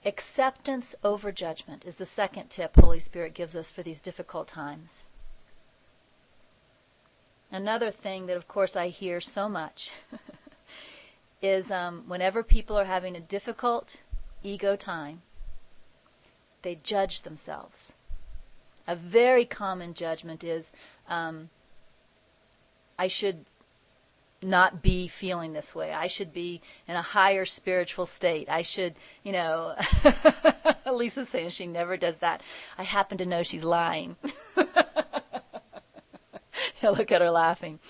Acceptance over judgment is the second tip Holy Spirit gives us for these difficult times. Another thing that, of course, I hear so much is whenever people are having a difficult ego time, they judge themselves. A very common judgment is, I should not be feeling this way. I should be in a higher spiritual state. I should, Lisa's saying she never does that. I happen to know she's lying. Look at her laughing.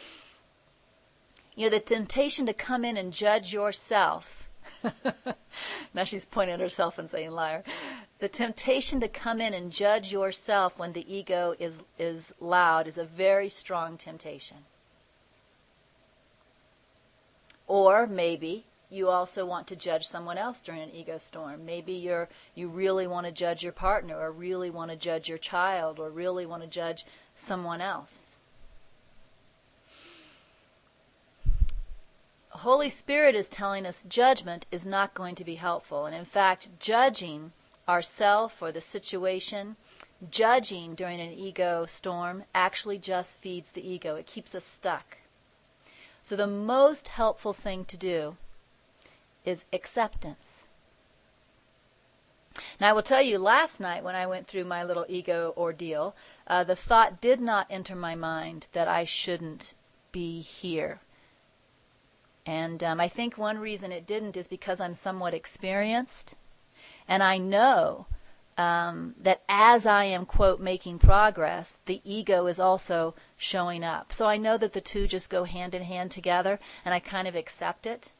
The temptation to come in and judge yourself. Now she's pointing at herself and saying liar. The temptation to come in and judge yourself when the ego is loud is a very strong temptation. Or maybe you also want to judge someone else during an ego storm. Maybe you really want to judge your partner, or really want to judge your child, or really want to judge someone else. Holy Spirit is telling us judgment is not going to be helpful. And in fact, judging ourself or the situation, judging during an ego storm actually just feeds the ego. It keeps us stuck. So the most helpful thing to do is acceptance. Now I will tell you, last night when I went through my little ego ordeal, the thought did not enter my mind that I shouldn't be here. And I think one reason it didn't is because I'm somewhat experienced. And I know that as I am, quote, making progress, the ego is also showing up. So I know that the two just go hand in hand together, and I kind of accept it.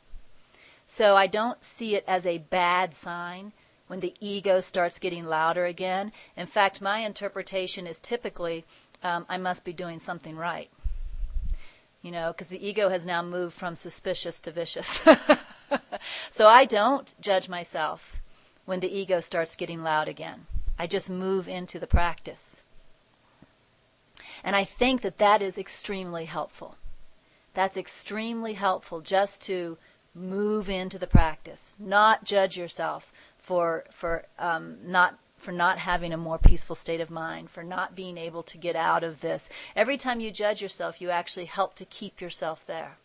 So I don't see it as a bad sign when the ego starts getting louder again. In fact, my interpretation is typically I must be doing something right. Because the ego has now moved from suspicious to vicious. So I don't judge myself when the ego starts getting loud again. I just move into the practice. And I think that is extremely helpful. That's extremely helpful, just to move into the practice. Not judge yourself for not having a more peaceful state of mind, for not being able to get out of this. Every time you judge yourself, you actually help to keep yourself there.